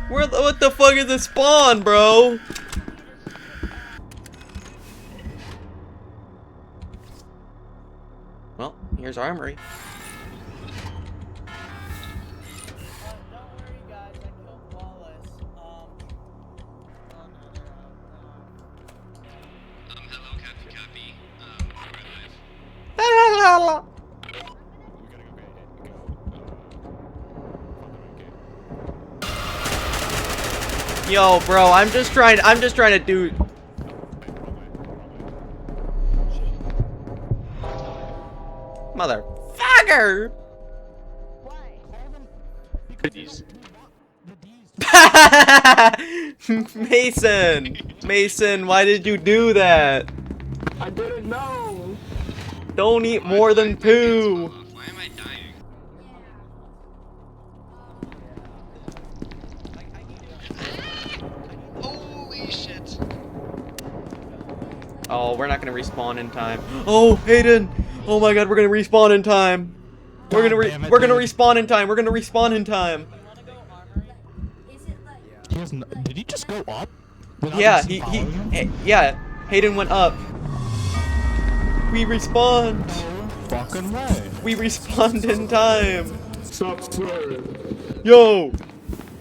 What the fuck is the spawn, bro? Well, here's armory. Don't worry, guys. I killed Wallace. Hello, copy. We're live. Yo, bro, I'm just trying to do. Motherfucker! Mason, why did you do that? I didn't know. Don't eat more than two. Why am I dying? Holy shit. Oh, we're not gonna respawn in time. Oh, Hayden! Oh my god, we're gonna respawn in time. We're gonna respawn in time. We're gonna respawn in time. Did he just go up? Yeah, yeah. Hayden went up. We respawned. Fucking way. We respawned in time. Stop swearing. Yo,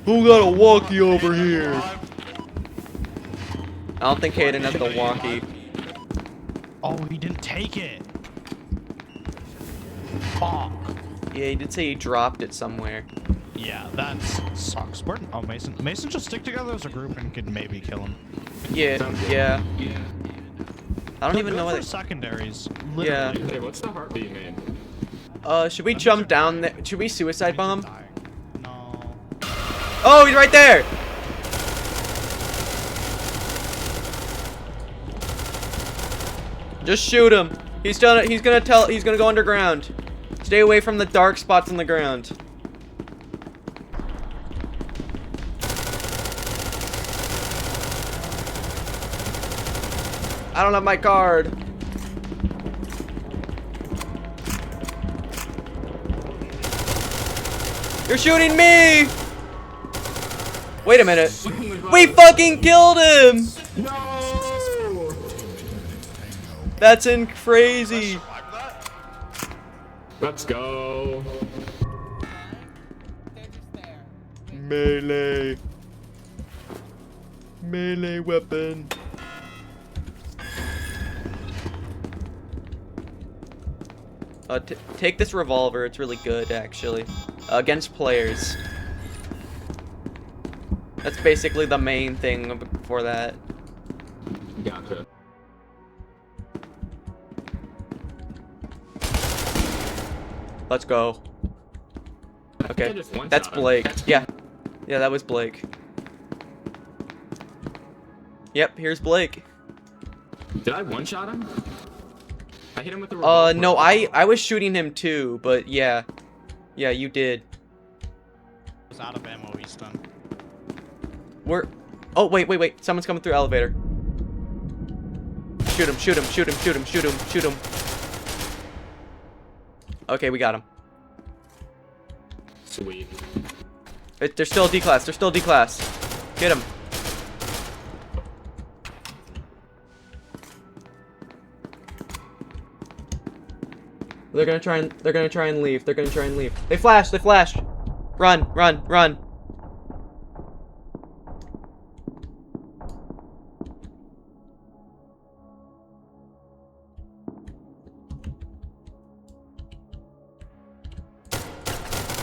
who got a walkie over here? I don't think Hayden has the walkie. Oh, he didn't take it. Fuck. Yeah, he did say he dropped it somewhere. Yeah, that sucks. Oh, Mason. Mason just stick together as a group and could maybe kill him. Yeah. I don't even know what. Secondaries. Yeah. Literally. Hey, what's the heartbeat, man? Should we jump down there? Should we suicide bomb? No. Oh, he's right there! Just shoot him. He's gonna go underground. Stay away from the dark spots in the ground. I don't have my card. You're shooting me! Wait a minute. We fucking killed him! No! That's crazy. Let's go. They're just there. Melee. Melee weapon. Take this revolver. It's really good, actually. Against players. That's basically the main thing for that. Gotcha. Let's go. Okay, I just one-shot that's him. Blake. Yeah, that was Blake. Yep, here's Blake. Did I one-shot him? I hit him with the revolver. No, I was shooting him too, but yeah. Yeah, you did. Was out of ammo, he's done. Oh, wait. Someone's coming through elevator. Shoot him. Okay, we got him. Sweet. They're still D-class. Get him. They're gonna try and leave. They flashed. Run.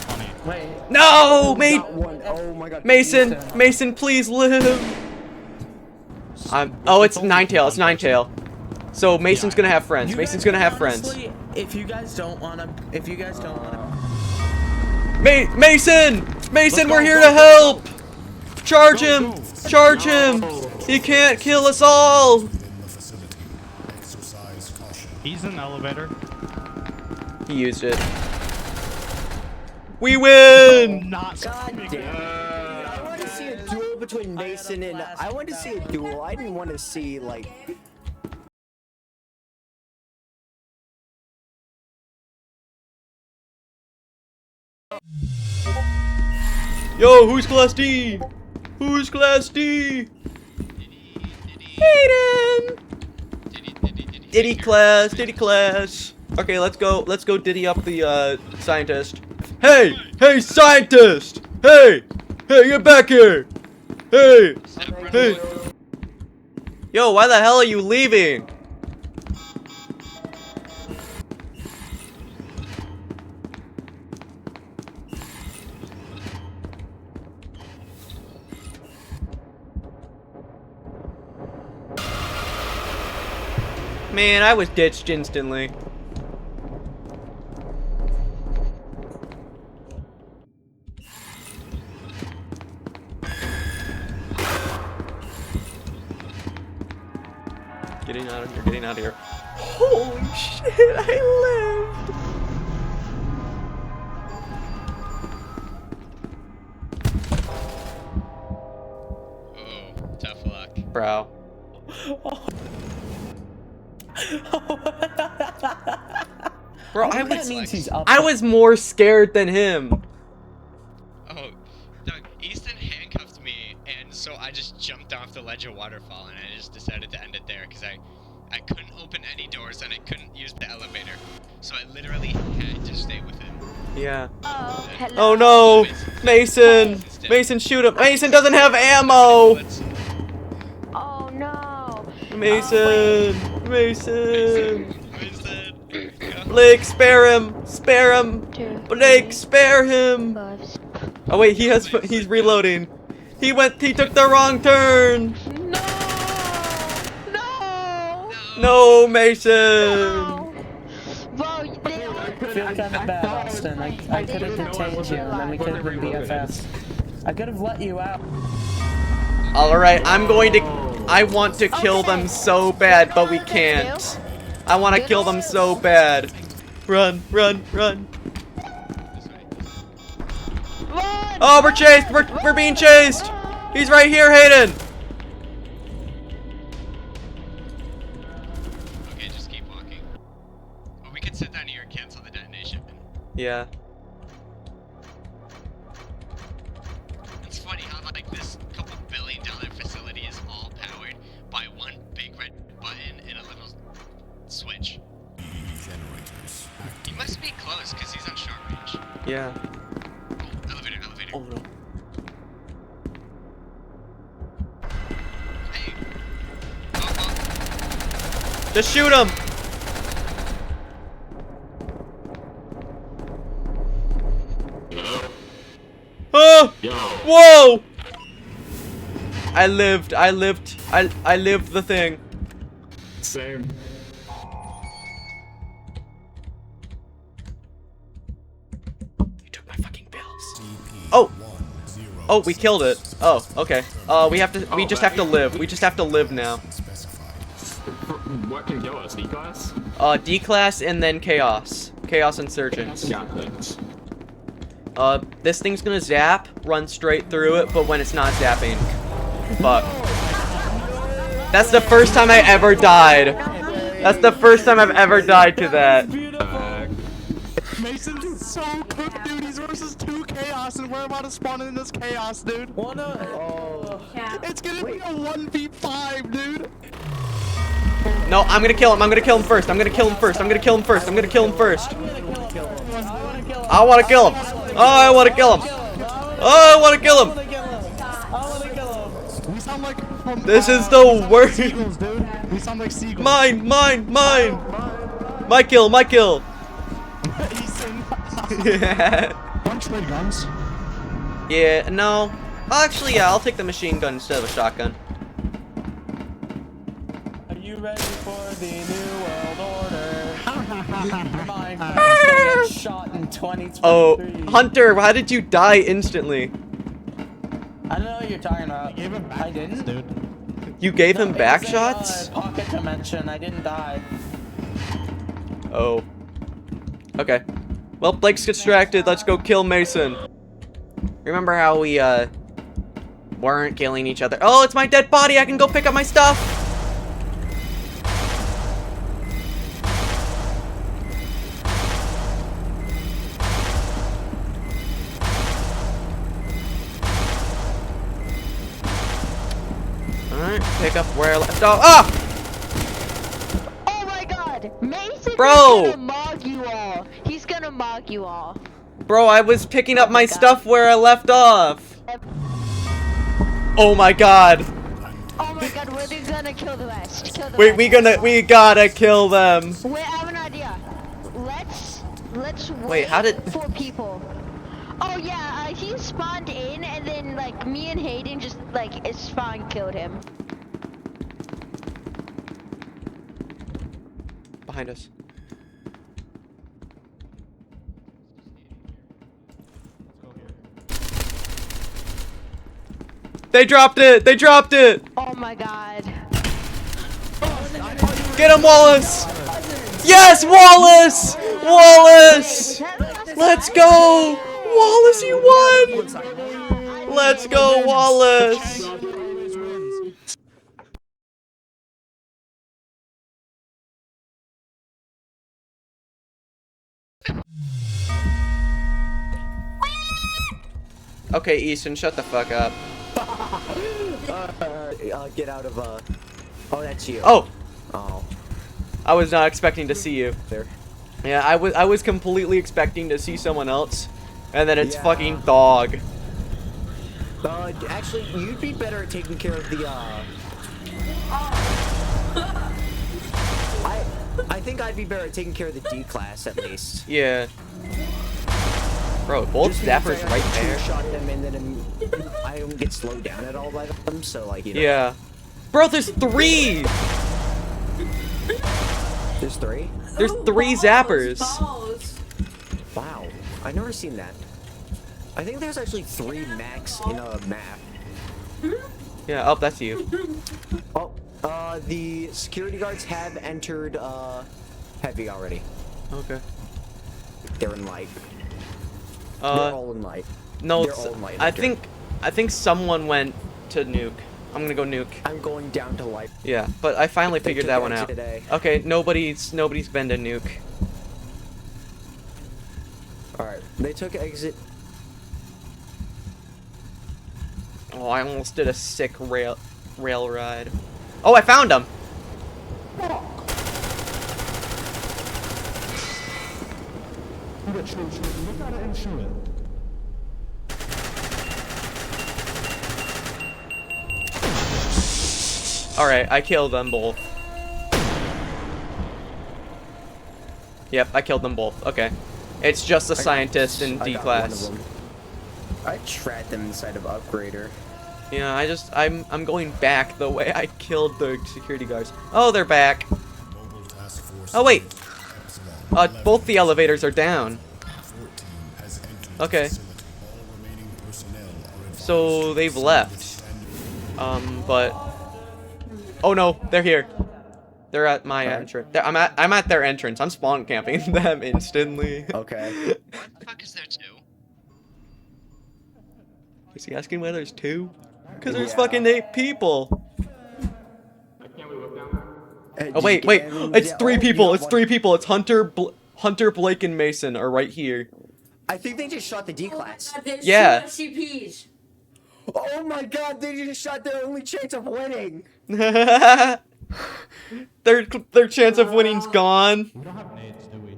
Funny. Wait. No, mate. Oh my god. Mason, please live. Oh, it's Ninetail. So Mason's gonna have friends. Honestly, if you guys don't wanna, Mason, we're here to help. Charge him. He can't kill us all. He's in the elevator. He used it. We win. Not God damn. I wanted to see a duel between Mason and I wanted to see a duel. I didn't want to see like. Yo, who's Class D? Who's Class D? Hayden! Diddy class, Diddy class. Okay, let's go Diddy up the scientist. Hey, hey, scientist! Hey, hey, get back here! Hey, hey. Yo, why the hell are you leaving? Man, I was ditched instantly. Getting out of here, getting out of here. Holy shit, I lived! Oh, tough luck. Bro. Bro, I was more scared than him. Oh, Doug, Easton handcuffed me, and so I just jumped off the ledge of waterfall, and I just decided to end it there, because I couldn't open any doors, and I couldn't use the elevator. So I literally had to stay with him. Yeah. Oh, hello. Oh no! Mason! Mason, shoot him! Mason doesn't have ammo! Oh no. Mason! Mason! Mason! Blake, spare him! Spare him! Blake, spare him! Oh wait, he's reloading. He took the wrong turn! No! No! No, Mason! No! Whoa, they I feel kind of bad, Austin. I could have detained you, and then we could have been BFFs. I could have let you out. Alright, I want to kill them so bad, but we can't. I want to kill them so bad. Run, run, run. Run! Oh, we're chased! We're being chased! He's right here, Hayden! Okay, just keep walking. Or we could sit down here and cancel the detonation. Yeah. It's funny how like this couple $1 billion facility is all powered by one big red button and a little switch. He must be close because he's on short range. Yeah. Oh, elevator, elevator. Oh no. Hey. Oh, Just shoot him! Oh! Yo. Whoa! I lived the thing. Same. You took my fucking bills. Oh! Oh, we killed it. Oh, okay. We just have to live. We just have to live now. What can kill us? D-class? D-class and then chaos. Chaos insurgents. Yeah, thanks. This thing's gonna zap, run straight through it, but when it's not zapping. Fuck. That's the first time I ever died. That's the first time I've ever died to that. Mason's so cooked, dude. He's versus 2 chaos, and we're about to spawn in this chaos, dude. It's gonna be a 1v5, dude. No, I'm gonna kill him. I'm gonna kill him first. I'm gonna kill him first. I'm gonna kill him first. I'm gonna kill him first. I wanna kill him. Oh, I wanna kill him. Oh, I wanna kill him. We sound like from, This is the worst. seagulls, dude. We sound like seagulls. Mine, mine, mine. My kill, my kill. One trade guns. Yeah, no. Actually, yeah, I'll take the machine gun instead of a shotgun. Are you ready for the new world order? My friend's gonna get shot in 2023. Oh, Hunter, how did you die instantly? I don't know what you're talking about. Gave him back I didn't. dude. You gave him No, back it's a, shots? pocket dimension. I didn't die. Oh. Okay. Well, Blake's distracted. Let's go kill Mason. Remember how we, weren't killing each other? Oh, it's my dead body. I can go pick up my stuff. pick up where I left off. Ah! Oh my god! Mason Bro! is gonna mog you all. He's gonna mog you all. Bro, I was picking up Oh my my God. stuff where I left off. Oh my god. Oh my god, we're gonna kill the rest. Kill the Wait, rest. we gotta kill them. Wait, I have an idea. Let's Wait, how did- 4 people. Oh yeah, he spawned in and then like me and Hayden just like spawn killed him. Behind us. They dropped it! They dropped it! Oh my god. Get him, Wallace! Yes, Wallace! Wallace! Let's go! Wallace, you won! Let's go, Wallace! Okay, Easton, shut the fuck up. Get out of, Oh, that's you. Oh! Oh. I was not expecting to see you. There. Yeah, I was completely expecting to see someone else, and then it's Yeah. fucking dog. Actually, you'd be better at taking care of the, I think I'd be better at taking care of the D class, at least. Yeah. Bro, both Just because zappers I right there. two-shot them and then I don't get slowed down at all by them, so like, you know. Yeah. Bro, there's 3! There's 3? There's 3 zappers. Wow. I've never seen that. I think there's actually 3 max in a map. Yeah, oh, that's you. Oh, the security guards have entered, heavy already. Okay. They're in light. They're all in light. No, They're all in light. I think someone went to nuke. I'm gonna go nuke. I'm going down to light. Yeah, but I finally They figured took that one exit out. today. Okay, nobody's been to nuke. Alright, they took exit. Oh, I almost did a sick rail ride. Oh, I found him. Alright, I killed them both. Yep, I killed them both. Okay. It's just a scientist in D class. I trapped them inside of Upgrader. Yeah, I'm going back the way I killed the security guards. Oh, they're back. Oh wait. Both the elevators are down. Okay. So they've left. But oh no, they're here. They're at my entrance. I'm at their entrance. I'm spawn camping them instantly. Okay. Why the fuck is there 2? Is he asking why there's 2? Because there's Yeah. fucking 8 people. Oh Did wait, you wait. get any- It's yeah, 3 you people. got It's one. 3 people. It's Hunter, Blake, and Mason are right here. I think they just shot the D class. Yeah. SCPs. Oh my god, they just shot their only chance of winning. Their chance of winning's gone. We don't have nades, do we?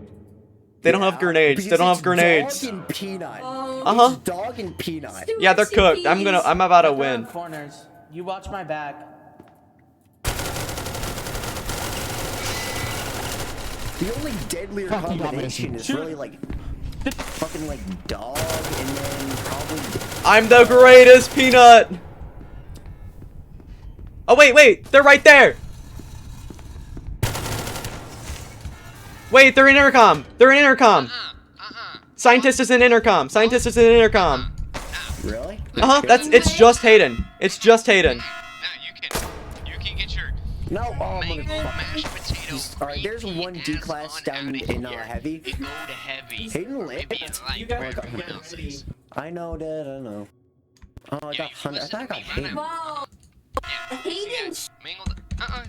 They don't have grenades. They don't have grenades. Dog and peanut. Uh-huh. It's dog and peanut. Yeah, they're cooked. I'm about to win. Corners. You watch my back. The only deadlier Fucking combination is Shoot. really like fucking like dog and then probably I'm the greatest, Peanut. Oh wait, they're right there. Wait, they're in intercom. They're in intercom. Scientist is in intercom. Scientist is in intercom. really. It's just Hayden. It's just Hayden. Now you can get your No, oh, I'm mango gonna. mashed potato. Alright, there's one D ass class on down outta in here. heavy. They go to heavy. Hayden lit. Maybe in light, You guys where are everyone else is. I know that. I know. Oh, I Yeah, got you Hunter. I listen thought I to got me, run Hayden. Wow. Yeah. Hayden. Mangle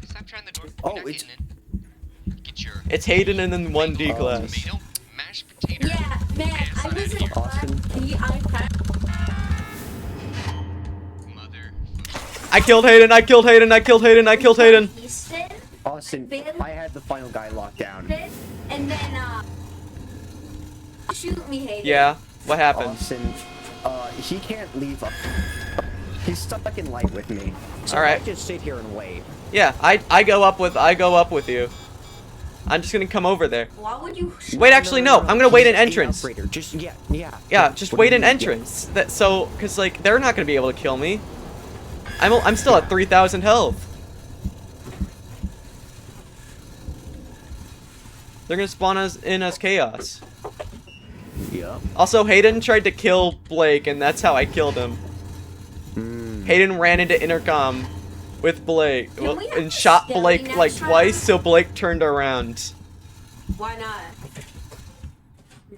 stop trying the door. Oh, You're not it's- getting in. Get your It's Hayden and then one D mango class. tomato mashed potato. Yeah, man, ass I on was outta in here. class. I Mother. I killed Hayden. I killed Hayden. I killed Hayden. I killed Hayden. Austin, I had the final guy locked down. And then, shoot me, Hayden. Yeah. What happened? Austin, he can't leave. He's stuck in light with me. So All right. I just sit here and wait. Yeah. I go up with you. I'm just gonna come over there. Why would you? Wait, actually, no. I'm gonna wait an entrance. Just yeah. Yeah, just wait an entrance. Cause like they're not gonna be able to kill me. I'm still at 3,000 health. They're gonna spawn us in as chaos. Yeah. Also, Hayden tried to kill Blake, and that's how I killed him. Hayden ran into intercom with Blake and shot Blake like twice, so Blake turned around. Why not?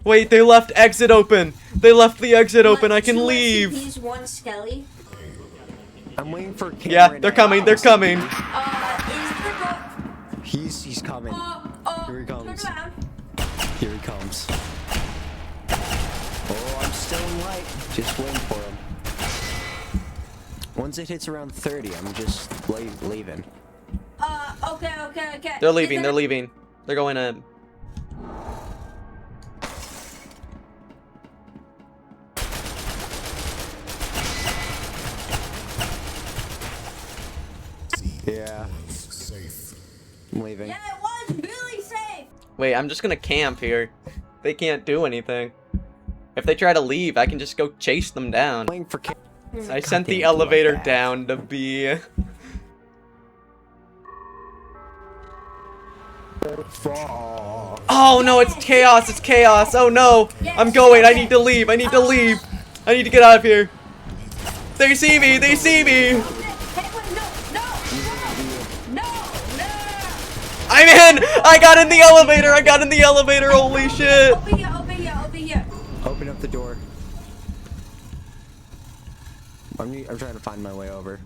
Wait, they left exit open. They left the exit open. I can leave. SCPs, one Skelly. I'm waiting for Cameron. Yeah, they're coming. They're coming. Is the He's coming. Here he comes. Turn around. Here he comes. Oh, I'm still in light. Just waiting for him. Once it hits around 30, I'm just leaving. Okay. They're leaving. They're leaving. They're going in. Yeah. I'm leaving. Yeah, it was really safe. Wait, I'm just gonna camp here. They can't do anything. If they try to leave, I can just go chase them down. Waiting for I sent the elevator down to be. Oh no, it's chaos, it's chaos. Oh no, I'm going. I need to leave. I need to leave. I need to get out of here. They see me. They see me. I'm in. I got in the elevator. I got in the elevator. Holy shit. Open here. Open up the door. I'm trying to find my way over.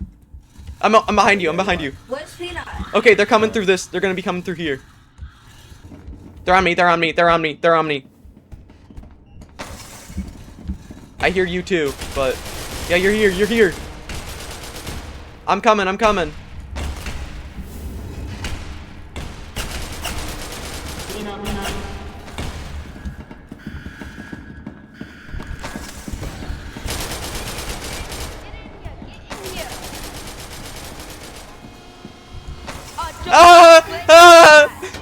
I'm behind you. I'm behind you. Where's Peanut? Okay, they're coming through this. They're gonna be coming through here. They're on me. They're on me. They're on me. They're on me. I hear you too, but yeah, you're here. You're here. I'm coming. I'm coming.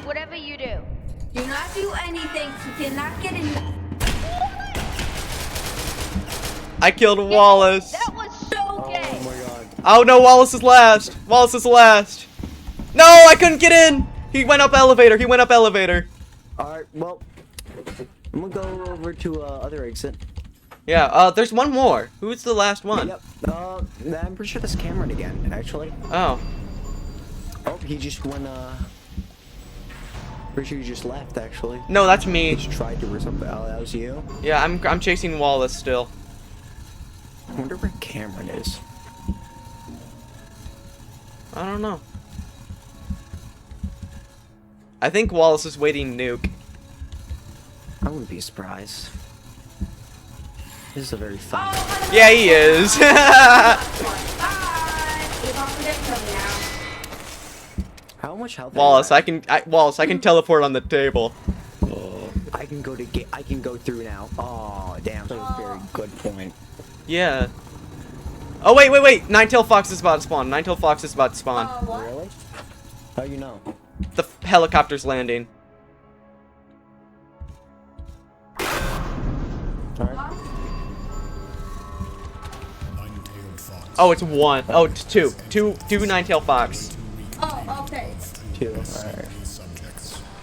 Whatever you do. Do not do anything. You cannot get in. I killed Wallace. That was so gay. Oh my god. Oh no, Wallace is last. Wallace is last. No, I couldn't get in. He went up elevator. He went up elevator. Alright, well, I'm gonna go over to other exit. Yeah, there's one more. Who's the last one? Yep. I'm pretty sure that's Cameron again, actually. Oh. Oh, he just went, pretty sure he just left, actually. No, that's me. He just tried to or something. Oh, that was you? Yeah, I'm chasing Wallace still. I wonder where Cameron is. I don't know. I think Wallace is waiting nuke. I wouldn't be surprised. This is a very fun. Yeah, he is. How much health? Wallace, I can teleport on the table. I can go through now. Oh, damn. That's a very good point. Yeah. Oh wait. Nine-tailed fox is about to spawn. Nine-tailed fox is about to spawn. Really? How you know? The helicopter's landing. Alright. Oh, it's one. Oh, it's two. Two nine-tailed fox. Oh, okay. 2. Alright.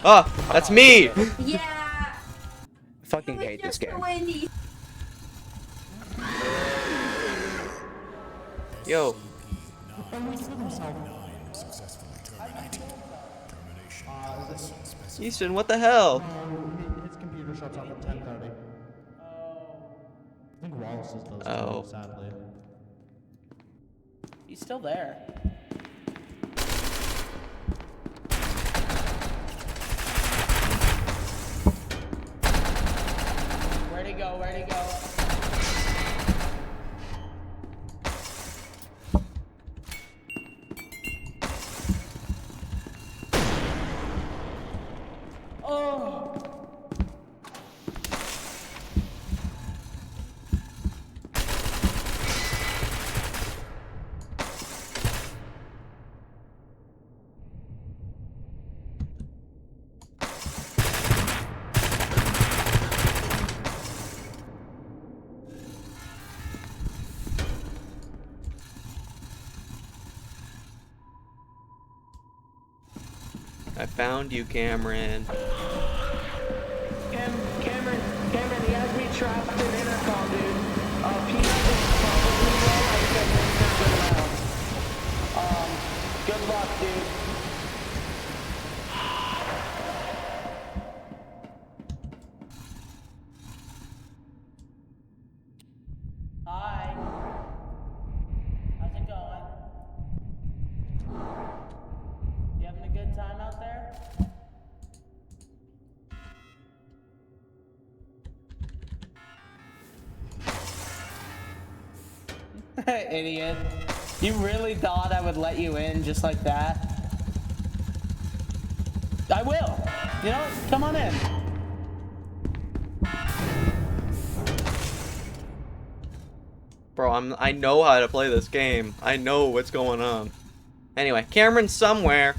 Oh, that's me. Yeah. I fucking hate this game. Yo. Easton, what the hell? His computer shuts off at 10:30. I think Wallace is those Oh. sadly. He's still there. Where'd he go? Where'd he go? I found you, Cameron. Cameron, he has me trapped in intercom, dude. Peanut is probably low. I said turn around. Good luck, dude. Hi. How's it going? You having a good time out there? Idiot. You really thought I would let you in just like that? I will. You know, come on in. Bro, I know how to play this game. I know what's going on. Anyway, Cameron's somewhere.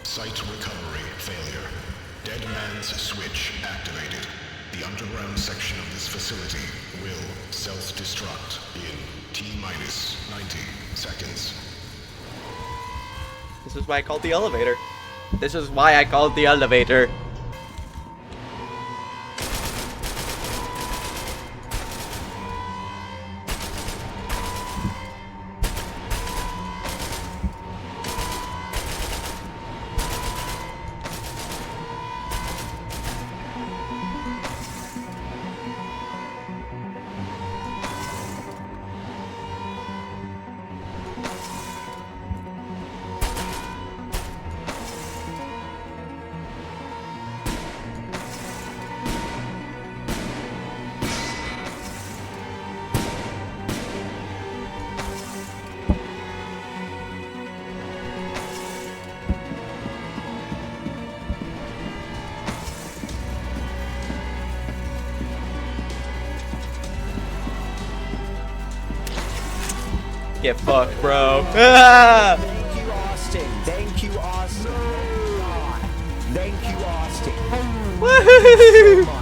Site recovery failure. Dead man's switch activated. The underground section of this facility will self-destruct in T-minus 90 seconds. This is why I called the elevator. This is why I called the elevator. Get fucked, bro. Ah! Thank you, Austin. Thank you, Austin. Thank you, Austin. Woohoo!